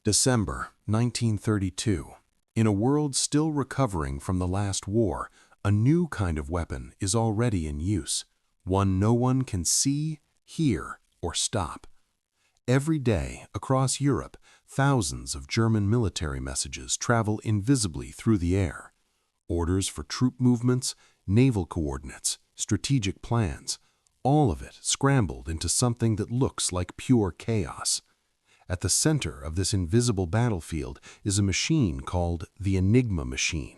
December 1932. In a world still recovering from the last war, a new kind of weapon is already in use, one no one can see, hear, or stop. Every day, across Europe, thousands of German military messages travel invisibly through the air. Orders for troop movements, naval coordinates, strategic plans, all of it scrambled into something that looks like pure chaos. At the center of this invisible battlefield is a machine called the Enigma machine.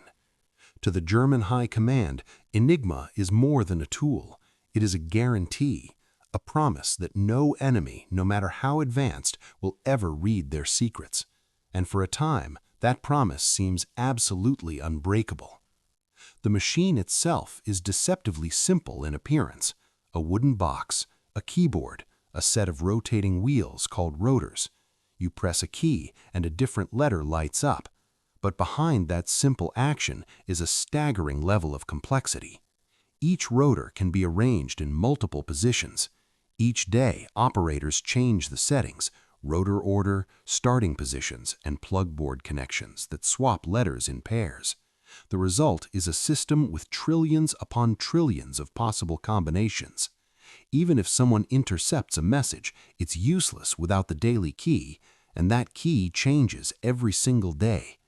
To the German High Command, Enigma is more than a tool. It is a guarantee, a promise that no enemy, no matter how advanced, will ever read their secrets. And for a time, that promise seems absolutely unbreakable. The machine itself is deceptively simple in appearance: a wooden box, a keyboard, a set of rotating wheels called rotors. You press a key and a different letter lights up. But behind that simple action is a staggering level of complexity. Each rotor can be arranged in multiple positions. Each day, operators change the settings, rotor order, starting positions, and plugboard connections that swap letters in pairs. The result is a system with trillions upon trillions of possible combinations. Even if someone intercepts a message, it's useless without the daily key, and that key changes every single day.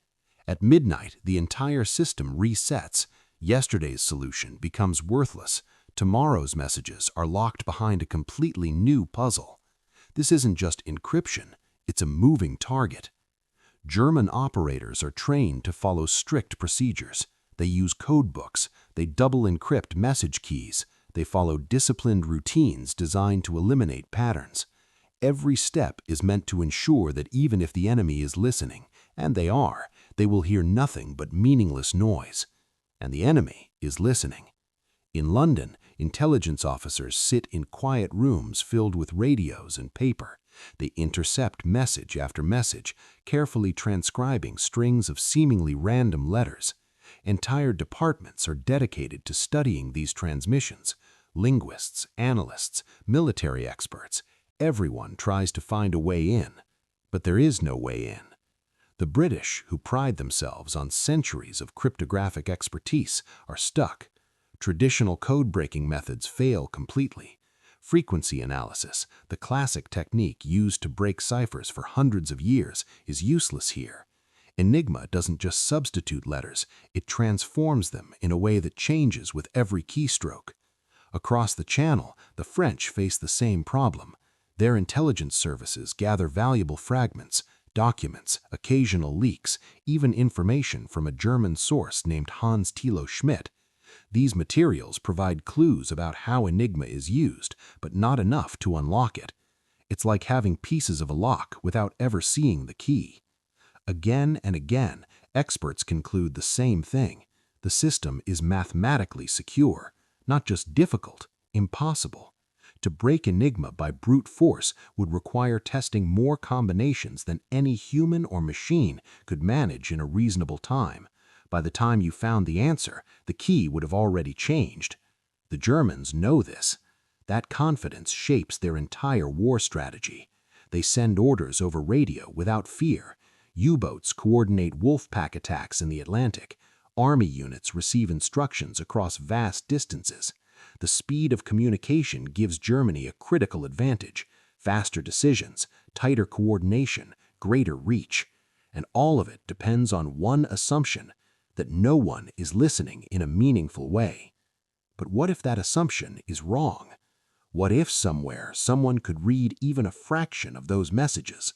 At midnight, the entire system resets. Yesterday's solution becomes worthless. Tomorrow's messages are locked behind a completely new puzzle. This isn't just encryption, it's a moving target. German operators are trained to follow strict procedures. They use code books, they double encrypt message keys, they follow disciplined routines designed to eliminate patterns. Every step is meant to ensure that even if the enemy is listening, and they are, they will hear nothing but meaningless noise. And the enemy is listening. In London, intelligence officers sit in quiet rooms filled with radios and paper. They intercept message after message, carefully transcribing strings of seemingly random letters. Entire departments are dedicated to studying these transmissions. Linguists, analysts, military experts, everyone tries to find a way in. But there is no way in. The British, who pride themselves on centuries of cryptographic expertise, are stuck. Traditional code-breaking methods fail completely. Frequency analysis, the classic technique used to break ciphers for hundreds of years, is useless here. Enigma doesn't just substitute letters, it transforms them in a way that changes with every keystroke. Across the Channel, the French face the same problem. Their intelligence services gather valuable fragments, documents, occasional leaks, even information from a German source named Hans Thilo Schmidt. These materials provide clues about how Enigma is used, but not enough to unlock it. It's like having pieces of a lock without ever seeing the key. Again and again, experts conclude the same thing. The system is mathematically secure, not just difficult, impossible. To break Enigma by brute force would require testing more combinations than any human or machine could manage in a reasonable time. By the time you found the answer, the key would have already changed. The Germans know this. That confidence shapes their entire war strategy. They send orders over radio without fear. U-boats coordinate wolf-pack attacks in the Atlantic. Army units receive instructions across vast distances. The speed of communication gives Germany a critical advantage: faster decisions, tighter coordination, greater reach. And all of it depends on one assumption: that no one is listening in a meaningful way. But what if that assumption is wrong? What if somewhere someone could read even a fraction of those messages?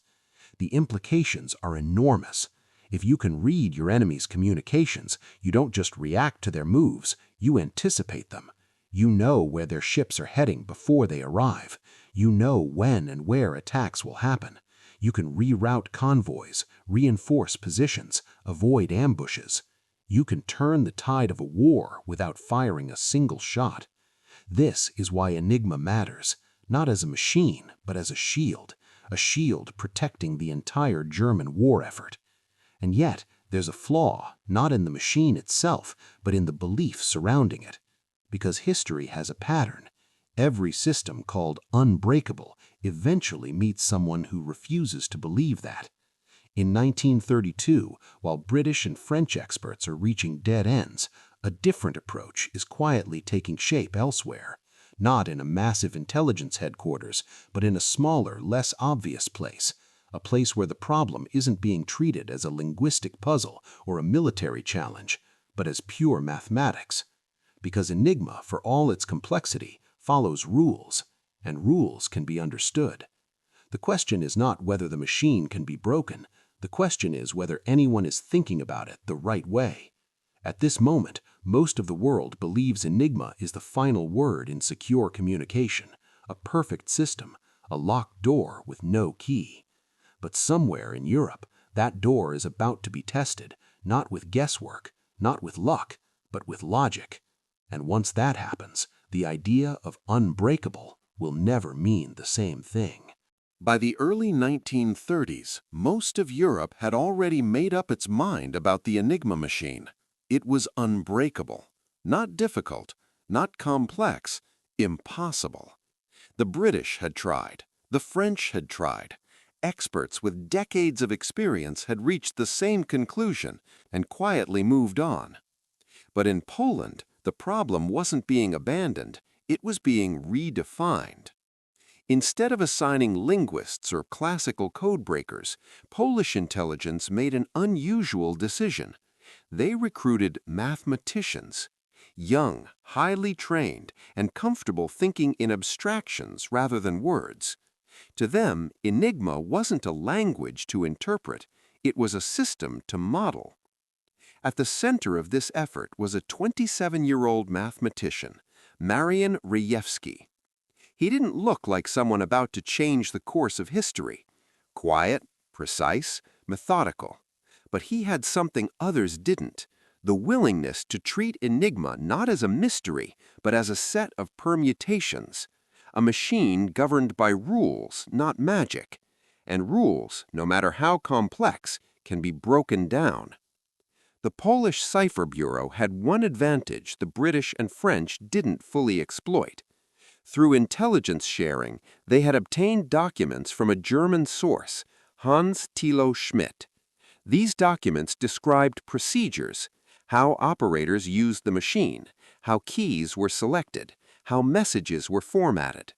The implications are enormous. If you can read your enemy's communications, you don't just react to their moves, you anticipate them. You know where their ships are heading before they arrive. You know when and where attacks will happen. You can reroute convoys, reinforce positions, avoid ambushes. You can turn the tide of a war without firing a single shot. This is why Enigma matters, not as a machine, but as a shield protecting the entire German war effort. And yet, there's a flaw, not in the machine itself, but in the belief surrounding it. Because history has a pattern. Every system called unbreakable eventually meets someone who refuses to believe that. In 1932, while British and French experts are reaching dead ends, a different approach is quietly taking shape elsewhere, not in a massive intelligence headquarters, but in a smaller, less obvious place, a place where the problem isn't being treated as a linguistic puzzle or a military challenge, but as pure mathematics. Because Enigma, for all its complexity, follows rules, and rules can be understood. The question is not whether the machine can be broken. The question is whether anyone is thinking about it the right way. At this moment, most of the world believes Enigma is the final word in secure communication, a perfect system, a locked door with no key. But somewhere in Europe, that door is about to be tested, not with guesswork, not with luck, but with logic. And once that happens, the idea of unbreakable will never mean the same thing. By the early 1930s, most of Europe had already made up its mind about the Enigma machine. It was unbreakable, not difficult, not complex, impossible. The British had tried, the French had tried. Experts with decades of experience had reached the same conclusion and quietly moved on. But in Poland, the problem wasn't being abandoned, it was being redefined. Instead of assigning linguists or classical codebreakers, Polish intelligence made an unusual decision. They recruited mathematicians, young, highly trained, and comfortable thinking in abstractions rather than words. To them, Enigma wasn't a language to interpret, it was a system to model. At the center of this effort was a 27-year-old mathematician, Marian Rejewski. He didn't look like someone about to change the course of history. Quiet, precise, methodical. But he had something others didn't, the willingness to treat Enigma not as a mystery, but as a set of permutations, a machine governed by rules, not magic. And rules, no matter how complex, can be broken down. The Polish Cipher Bureau had one advantage the British and French didn't fully exploit. Through intelligence sharing, they had obtained documents from a German source, Hans Thilo Schmidt. These documents described procedures, how operators used the machine, how keys were selected, how messages were formatted.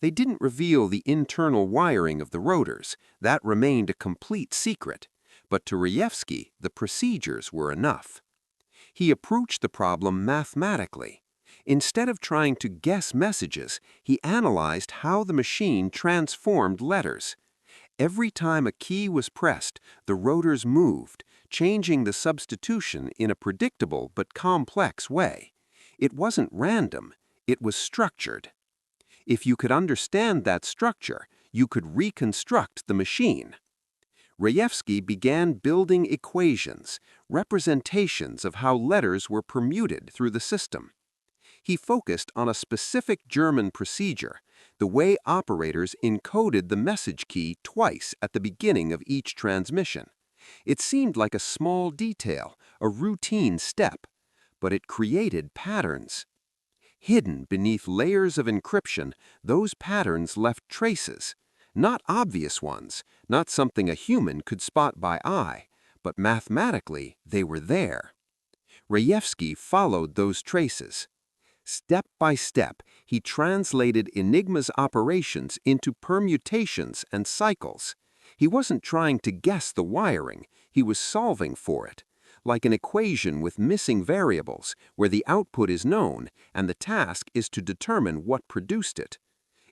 They didn't reveal the internal wiring of the rotors, that remained a complete secret, but to Rejewski, the procedures were enough. He approached the problem mathematically. Instead of trying to guess messages, he analyzed how the machine transformed letters. Every time a key was pressed, the rotors moved, changing the substitution in a predictable but complex way. It wasn't random, it was structured. If you could understand that structure, you could reconstruct the machine. Rejewski began building equations, representations of how letters were permuted through the system. He focused on a specific German procedure, the way operators encoded the message key twice at the beginning of each transmission. It seemed like a small detail, a routine step, but it created patterns. Hidden beneath layers of encryption, those patterns left traces, not obvious ones, not something a human could spot by eye, but mathematically they were there. Rejewski followed those traces. Step by step, he translated Enigma's operations into permutations and cycles. He wasn't trying to guess the wiring, he was solving for it, like an equation with missing variables, where the output is known and the task is to determine what produced it.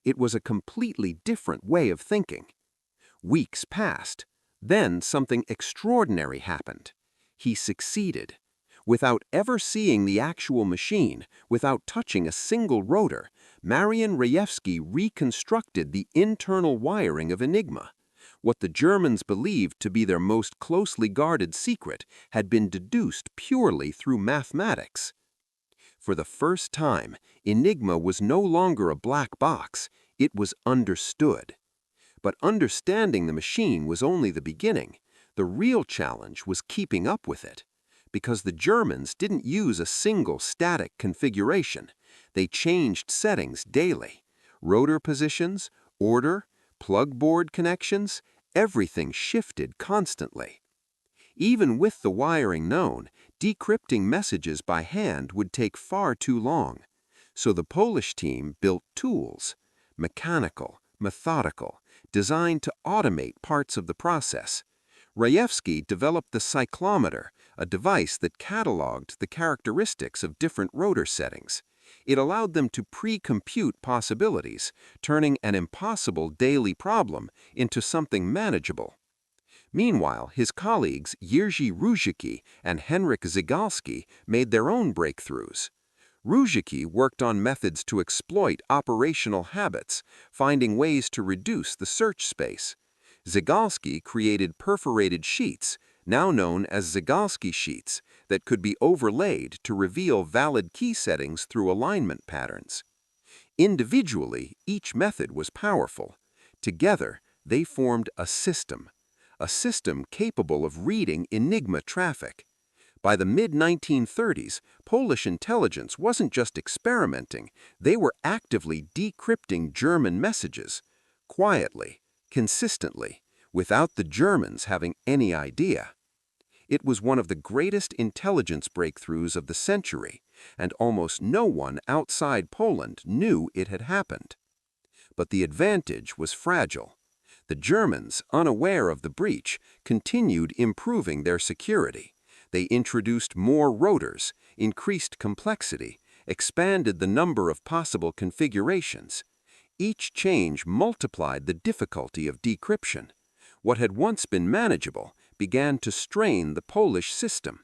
It was a completely different way of thinking. Weeks passed. Then something extraordinary happened. He succeeded. Without ever seeing the actual machine, without touching a single rotor, Marian Rejewski reconstructed the internal wiring of Enigma. What the Germans believed to be their most closely guarded secret had been deduced purely through mathematics. For the first time, Enigma was no longer a black box, it was understood. But understanding the machine was only the beginning. The real challenge was keeping up with it. Because the Germans didn't use a single static configuration. They changed settings daily. Rotor positions, order, plug board connections, Everything shifted constantly. Even with the wiring known, decrypting messages by hand would take far too long. So the Polish team built tools, mechanical, methodical, designed to automate parts of the process. Rejewski developed the cyclometer, a device that cataloged the characteristics of different rotor settings. It allowed them to pre-compute possibilities, turning an impossible daily problem into something manageable. Meanwhile, his colleagues Jerzy Różycki and Henryk Zygalski made their own breakthroughs. Różycki worked on methods to exploit operational habits, finding ways to reduce the search space. Zygalski created perforated sheets, now known as Zygalski sheets, that could be overlaid to reveal valid key settings through alignment patterns. Individually, each method was powerful. Together, they formed a system capable of reading Enigma traffic. By the mid-1930s, Polish intelligence wasn't just experimenting, they were actively decrypting German messages, quietly, consistently, without the Germans having any idea. It was one of the greatest intelligence breakthroughs of the century, and almost no one outside Poland knew it had happened. But the advantage was fragile. The Germans, unaware of the breach, continued improving their security. They introduced more rotors, increased complexity, expanded the number of possible configurations. Each change multiplied the difficulty of decryption. What had once been manageable began to strain the Polish system.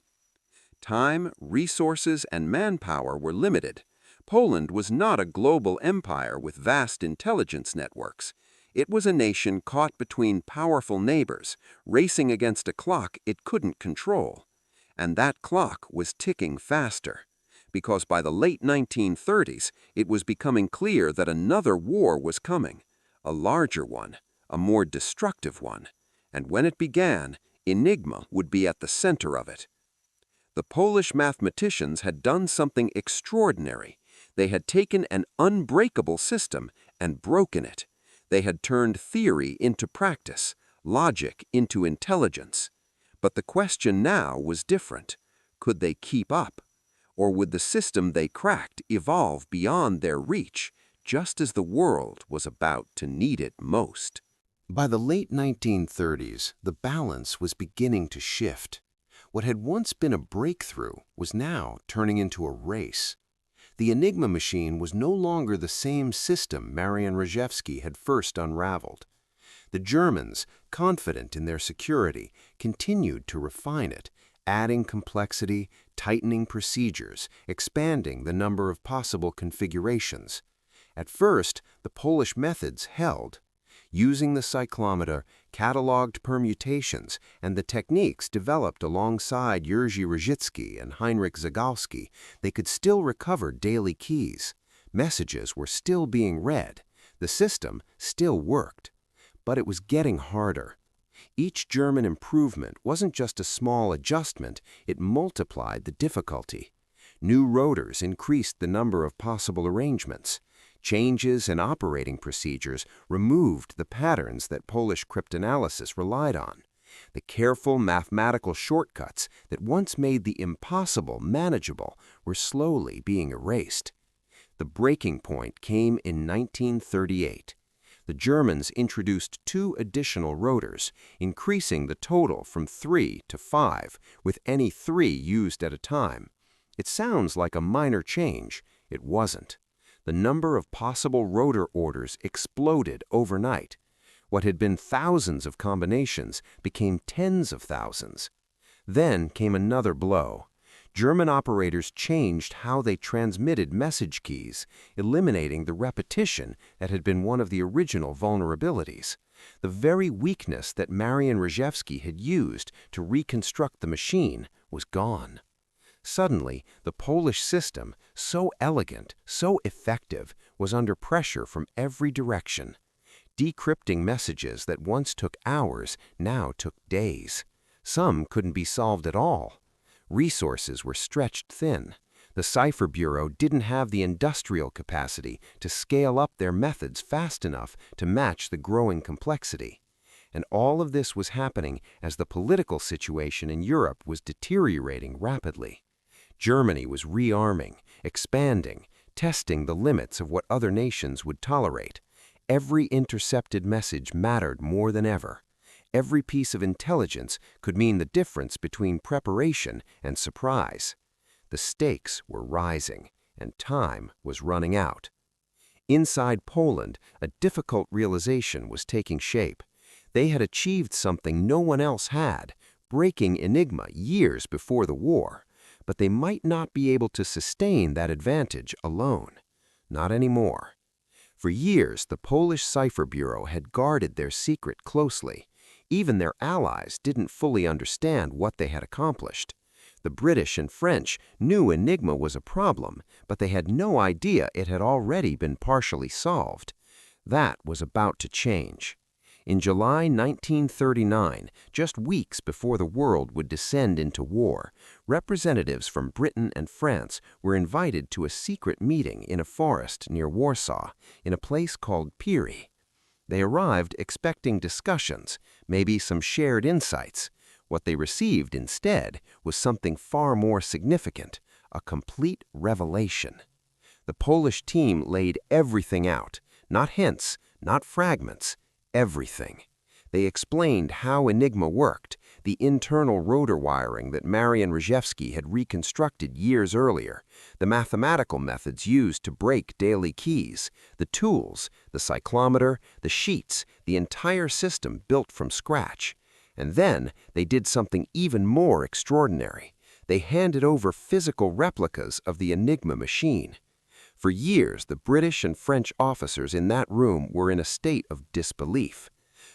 Time, resources, and manpower were limited. Poland was not a global empire with vast intelligence networks. It was a nation caught between powerful neighbors, racing against a clock it couldn't control. And that clock was ticking faster, because by the late 1930s, it was becoming clear that another war was coming, a larger one, a more destructive one. And when it began, Enigma would be at the center of it. The Polish mathematicians had done something extraordinary. They had taken an unbreakable system and broken it. They had turned theory into practice, logic into intelligence. But the question now was different. Could they keep up? Or would the system they cracked evolve beyond their reach, just as the world was about to need it most? By the late 1930s, the balance was beginning to shift. What had once been a breakthrough was now turning into a race. The Enigma machine was no longer the same system Marian Rejewski had first unraveled. The Germans, confident in their security, continued to refine it, adding complexity, tightening procedures, expanding the number of possible configurations. At first, the Polish methods held. Using the cyclometer, cataloged permutations, and the techniques developed alongside Jerzy Różycki and Henryk Zygalski, they could still recover daily keys. Messages were still being read. The system still worked. But it was getting harder. Each German improvement wasn't just a small adjustment, it multiplied the difficulty. New rotors increased the number of possible arrangements. Changes in operating procedures removed the patterns that Polish cryptanalysis relied on. The careful mathematical shortcuts that once made the impossible manageable were slowly being erased. The breaking point came in 1938. The Germans introduced 2 additional rotors, increasing the total from 3 to 5, with any 3 used at a time. It sounds like a minor change. It wasn't. The number of possible rotor orders exploded overnight. What had been thousands of combinations became tens of thousands. Then came another blow. German operators changed how they transmitted message keys, eliminating the repetition that had been one of the original vulnerabilities. The very weakness that Marian Rejewski had used to reconstruct the machine was gone. Suddenly, the Polish system, so elegant, so effective, was under pressure from every direction. Decrypting messages that once took hours now took days. Some couldn't be solved at all. Resources were stretched thin. The Cipher Bureau didn't have the industrial capacity to scale up their methods fast enough to match the growing complexity. And all of this was happening as the political situation in Europe was deteriorating rapidly. Germany was rearming, expanding, testing the limits of what other nations would tolerate. Every intercepted message mattered more than ever. Every piece of intelligence could mean the difference between preparation and surprise. The stakes were rising, and time was running out. Inside Poland, a difficult realization was taking shape. They had achieved something no one else had, breaking Enigma years before the war. But they might not be able to sustain that advantage alone. Not anymore. For years, the Polish Cipher Bureau had guarded their secret closely. Even their allies didn't fully understand what they had accomplished. The British and French knew Enigma was a problem, but they had no idea it had already been partially solved. That was about to change. In July 1939, just weeks before the world would descend into war, representatives from Britain and France were invited to a secret meeting in a forest near Warsaw, in a place called Piri. They arrived expecting discussions, maybe some shared insights. What they received instead was something far more significant, a complete revelation. The Polish team laid everything out, not hints, not fragments, everything. They explained how Enigma worked, the internal rotor wiring that Marian Rejewski had reconstructed years earlier, the mathematical methods used to break daily keys, the tools, the cyclometer, the sheets, the entire system built from scratch. And then they did something even more extraordinary. They handed over physical replicas of the Enigma machine. For years, the British and French officers in that room were in a state of disbelief.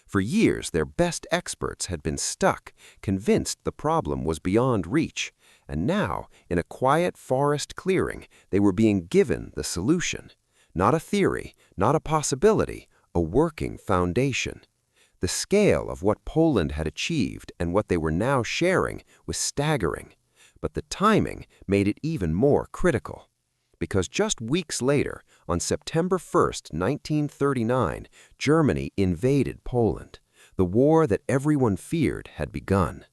For years, their best experts had been stuck, convinced the problem was beyond reach. And now, in a quiet forest clearing, they were being given the solution. Not a theory, not a possibility, a working foundation. The scale of what Poland had achieved and what they were now sharing was staggering. But the timing made it even more critical. Because just weeks later, on September 1st, 1939, Germany invaded Poland. The war that everyone feared had begun.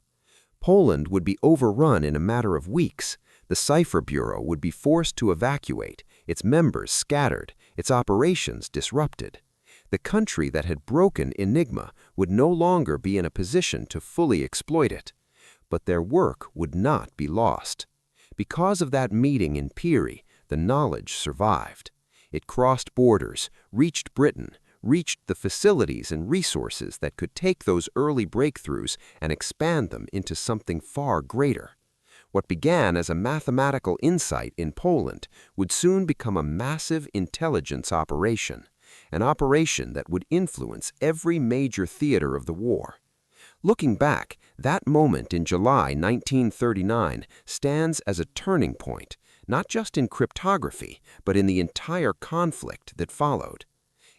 Poland would be overrun in a matter of weeks. The Cipher Bureau would be forced to evacuate, its members scattered, its operations disrupted. The country that had broken Enigma would no longer be in a position to fully exploit it. But their work would not be lost. Because of that meeting in Piri, the knowledge survived. It crossed borders, reached Britain, reached the facilities and resources that could take those early breakthroughs and expand them into something far greater. What began as a mathematical insight in Poland would soon become a massive intelligence operation, an operation that would influence every major theater of the war. Looking back, that moment in July 1939 stands as a turning point, not just in cryptography, but in the entire conflict that followed.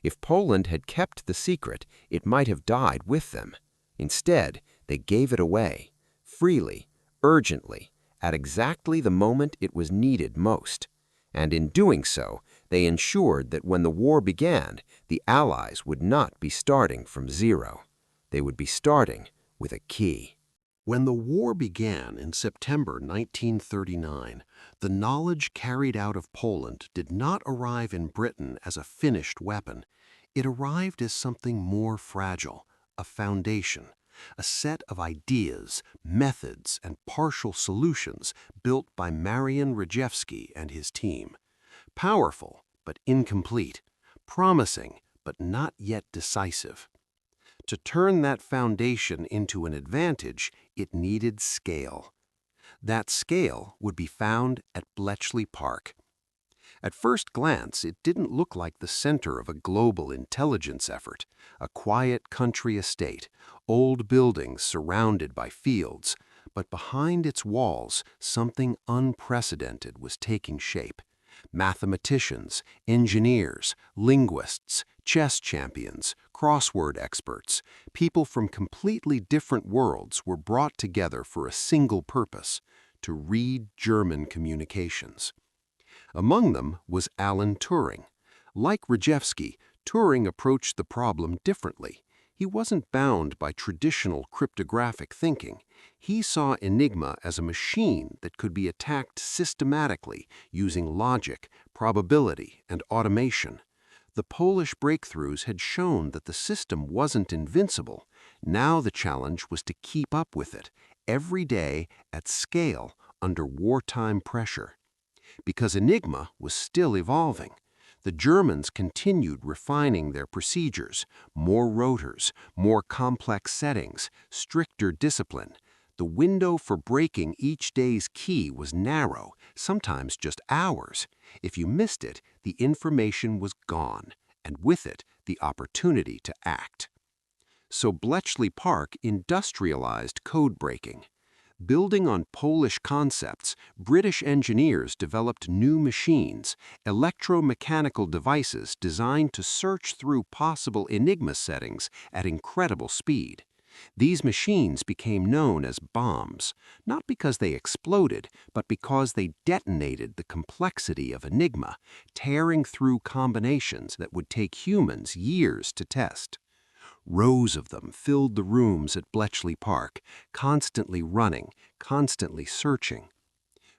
If Poland had kept the secret, it might have died with them. Instead, they gave it away, freely, urgently, at exactly the moment it was needed most. And in doing so, they ensured that when the war began, the Allies would not be starting from zero. They would be starting with a key. When the war began in September 1939, the knowledge carried out of Poland did not arrive in Britain as a finished weapon. It arrived as something more fragile, a foundation, a set of ideas, methods, and partial solutions built by Marian Rejewski and his team. Powerful, but incomplete. Promising, but not yet decisive. To turn that foundation into an advantage, it needed scale. That scale would be found at Bletchley Park. At first glance, it didn't look like the center of a global intelligence effort, a quiet country estate, old buildings surrounded by fields, but behind its walls, something unprecedented was taking shape. Mathematicians, engineers, linguists, chess champions, crossword experts, people from completely different worlds were brought together for a single purpose: to read German communications. Among them was Alan Turing. Like Rejewski, Turing approached the problem differently. He wasn't bound by traditional cryptographic thinking. He saw Enigma as a machine that could be attacked systematically using logic, probability, and automation. The Polish breakthroughs had shown that the system wasn't invincible. Now the challenge was to keep up with it, every day, at scale, under wartime pressure. Because Enigma was still evolving, the Germans continued refining their procedures, more rotors, more complex settings, stricter discipline. The window for breaking each day's key was narrow, sometimes just hours. If you missed it, the information was gone, and with it, the opportunity to act. So Bletchley Park industrialized code breaking. Building on Polish concepts, British engineers developed new machines, electromechanical devices designed to search through possible Enigma settings at incredible speed. These machines became known as bombs, not because they exploded, but because they detonated the complexity of Enigma, tearing through combinations that would take humans years to test. Rows of them filled the rooms at Bletchley Park, constantly running, constantly searching.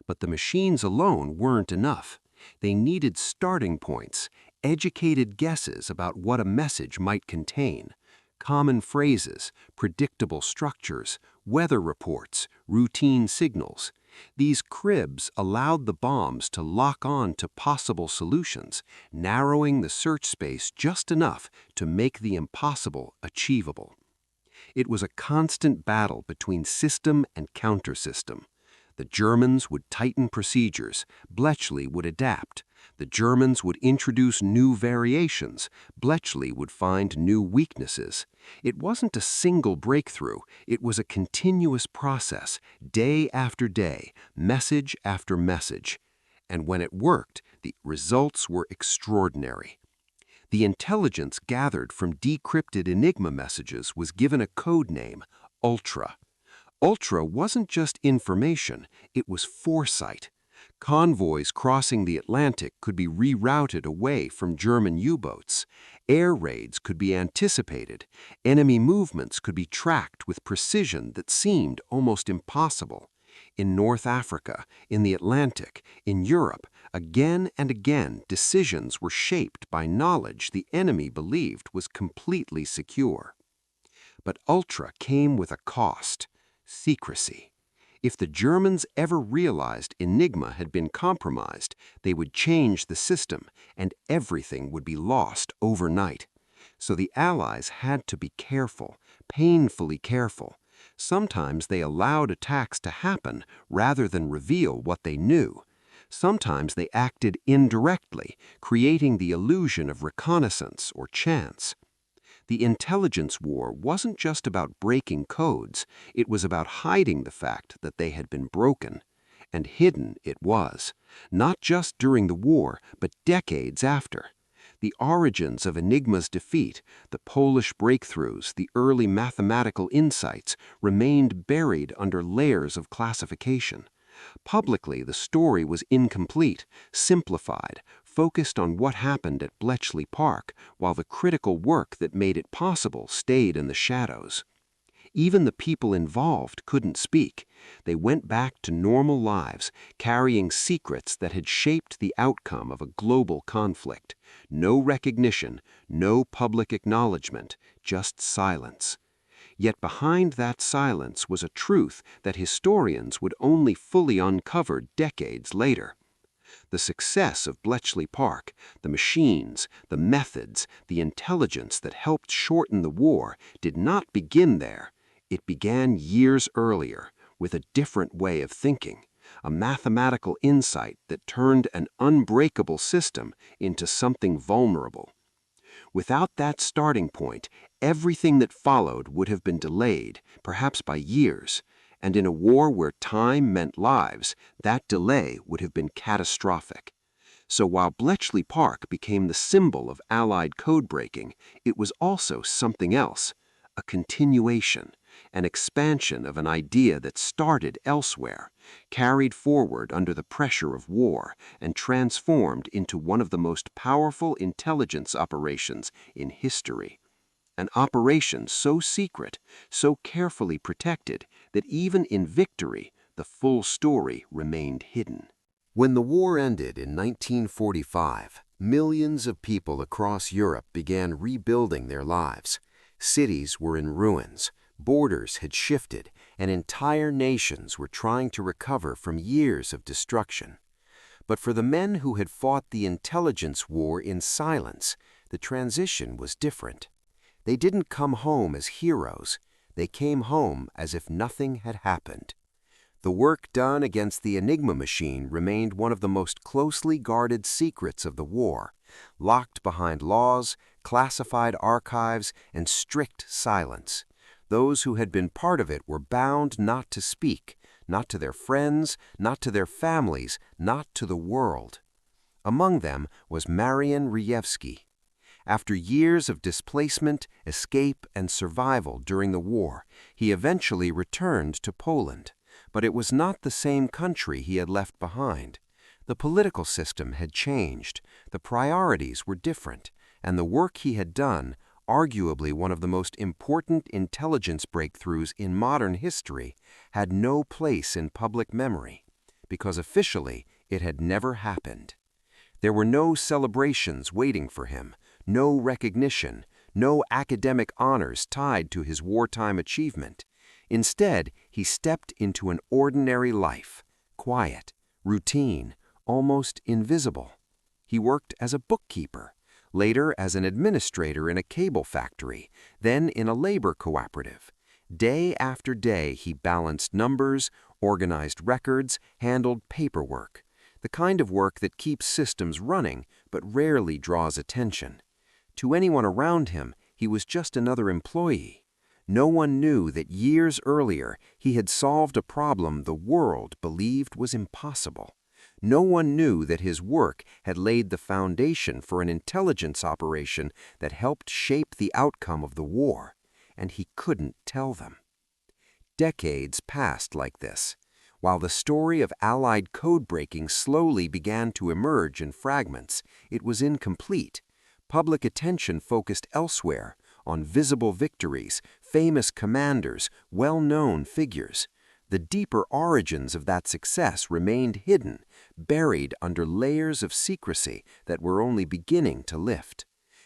But the machines alone weren't enough. They needed starting points, educated guesses about what a message might contain, common phrases, predictable structures, weather reports, routine signals. These cribs allowed the bombs to lock on to possible solutions, narrowing the search space just enough to make the impossible achievable. It was a constant battle between system and counter-system. The Germans would tighten procedures, Bletchley would adapt. The Germans would introduce new variations, Bletchley would find new weaknesses. It wasn't a single breakthrough, it was a continuous process, day after day, message after message. And when it worked, the results were extraordinary. The intelligence gathered from decrypted Enigma messages was given a code name, Ultra. Ultra wasn't just information, it was foresight. Convoys crossing the Atlantic could be rerouted away from German U-boats. Air raids could be anticipated. Enemy movements could be tracked with precision that seemed almost impossible. In North Africa, in the Atlantic, in Europe, again and again decisions were shaped by knowledge the enemy believed was completely secure. But Ultra came with a cost: secrecy. If the Germans ever realized Enigma had been compromised, they would change the system, and everything would be lost overnight. So the Allies had to be careful, painfully careful. Sometimes they allowed attacks to happen rather than reveal what they knew. Sometimes they acted indirectly, creating the illusion of reconnaissance or chance. The intelligence war wasn't just about breaking codes, it was about hiding the fact that they had been broken. And hidden it was, not just during the war, but decades after. The origins of Enigma's defeat, the Polish breakthroughs, the early mathematical insights, remained buried under layers of classification. Publicly, the story was incomplete, simplified, focused on what happened at Bletchley Park, while the critical work that made it possible stayed in the shadows. Even the people involved couldn't speak. They went back to normal lives, carrying secrets that had shaped the outcome of a global conflict. No recognition, no public acknowledgement, just silence. Yet behind that silence was a truth that historians would only fully uncover decades later. The success of Bletchley Park, the machines, the methods, the intelligence that helped shorten the war did not begin there. It began years earlier, with a different way of thinking, a mathematical insight that turned an unbreakable system into something vulnerable. Without that starting point, everything that followed would have been delayed, perhaps by years, and in a war where time meant lives, that delay would have been catastrophic. So while Bletchley Park became the symbol of Allied code-breaking, it was also something else, a continuation, an expansion of an idea that started elsewhere, carried forward under the pressure of war, and transformed into one of the most powerful intelligence operations in history. an operation so secret, so carefully protected, that even in victory, the full story remained hidden. When the war ended in 1945, millions of people across Europe began rebuilding their lives. Cities were in ruins, borders had shifted, and entire nations were trying to recover from years of destruction. But for the men who had fought the intelligence war in silence, the transition was different. They didn't come home as heroes, they came home as if nothing had happened. The work done against the Enigma machine remained one of the most closely guarded secrets of the war, locked behind laws, classified archives, and strict silence. Those who had been part of it were bound not to speak, not to their friends, not to their families, not to the world. Among them was Marian Rejewski. After years of displacement, escape, and survival during the war, he eventually returned to Poland. But it was not the same country he had left behind. The political system had changed, the priorities were different, and the work he had done, arguably one of the most important intelligence breakthroughs in modern history, had no place in public memory, because officially it had never happened. There were no celebrations waiting for him, no recognition, no academic honors tied to his wartime achievement. Instead, he stepped into an ordinary life, quiet, routine, almost invisible. He worked as a bookkeeper, later as an administrator in a cable factory, then in a labor cooperative. Day after day, he balanced numbers, organized records, handled paperwork, the kind of work that keeps systems running but rarely draws attention. To anyone around him, he was just another employee. No one knew that years earlier he had solved a problem the world believed was impossible. No one knew that his work had laid the foundation for an intelligence operation that helped shape the outcome of the war, and he couldn't tell them. Decades passed like this, while the story of Allied code-breaking slowly began to emerge in fragments. It was incomplete. Public attention focused elsewhere, on visible victories, famous commanders, well-known figures. The deeper origins of that success remained hidden, buried under layers of secrecy that were only beginning to lift.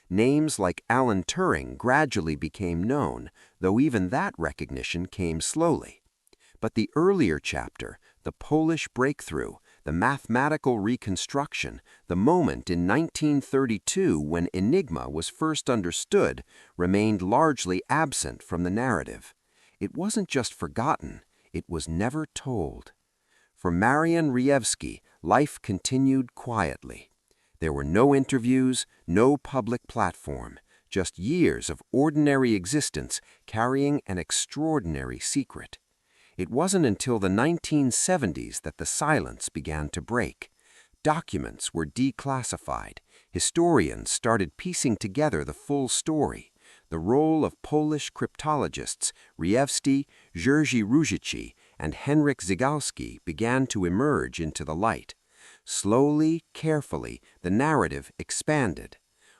Names like Alan Turing gradually became known, though even that recognition came slowly. But the earlier chapter, the Polish breakthrough, the mathematical reconstruction, the moment in 1932 when Enigma was first understood, remained largely absent from the narrative. It wasn't just forgotten, it was never told. For Marian Rejewski, life continued quietly. There were no interviews, no public platform, just years of ordinary existence carrying an extraordinary secret. It wasn't until the 1970s that the silence began to break. Documents were declassified. Historians started piecing together the full story. The role of Polish cryptologists Rejewski, Jerzy Różycki, and Henryk Zygalski began to emerge into the light. Slowly, carefully, the narrative expanded.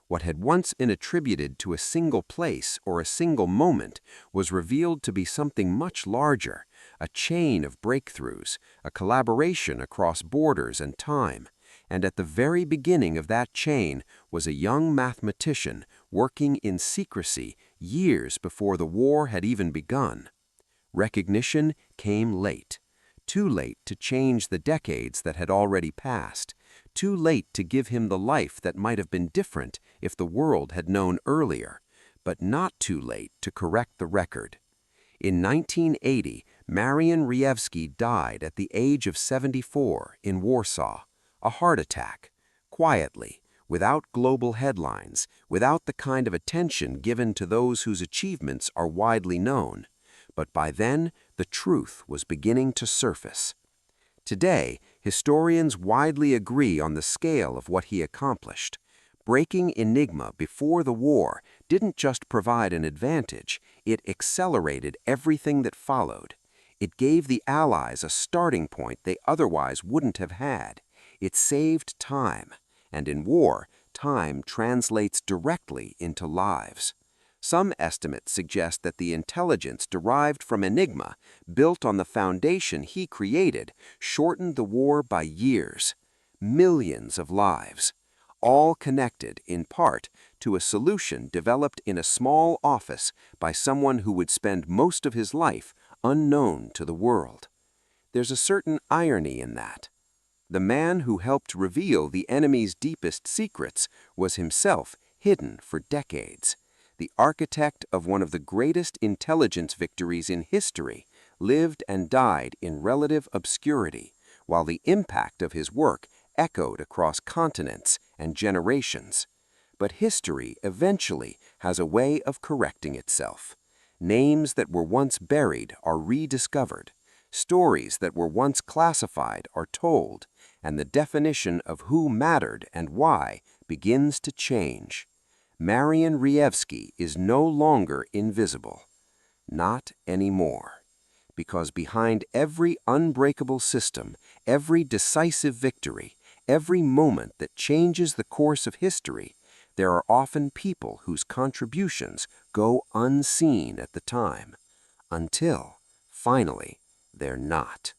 What had once been attributed to a single place or a single moment was revealed to be something much larger, a chain of breakthroughs, a collaboration across borders and time. And at the very beginning of that chain was a young mathematician working in secrecy years before the war had even begun. Recognition came late. Too late to change the decades that had already passed. Too late to give him the life that might have been different if the world had known earlier, but not too late to correct the record. In 1980, Marian Rejewski died at the age of 74 in Warsaw, a heart attack, quietly, without global headlines, without the kind of attention given to those whose achievements are widely known. But by then, the truth was beginning to surface. Today, historians widely agree on the scale of what he accomplished. Breaking Enigma before the war didn't just provide an advantage, it accelerated everything that followed. It gave the Allies a starting point they otherwise wouldn't have had. It saved time, and in war, time translates directly into lives. Some estimates suggest that the intelligence derived from Enigma, built on the foundation he created, shortened the war by years. Millions of lives, all connected, in part, to a solution developed in a small office by someone who would spend most of his life unknown to the world. There's a certain irony in that. The man who helped reveal the enemy's deepest secrets was himself hidden for decades. The architect of one of the greatest intelligence victories in history lived and died in relative obscurity, while the impact of his work echoed across continents and generations. But history eventually has a way of correcting itself. Names that were once buried are rediscovered. Stories that were once classified are told, and the definition of who mattered and why begins to change. Marian Rejewski is no longer invisible. Not anymore. Because behind every unbreakable system, every decisive victory, every moment that changes the course of history, there are often people whose contributions go unseen at the time, until, finally, they're not.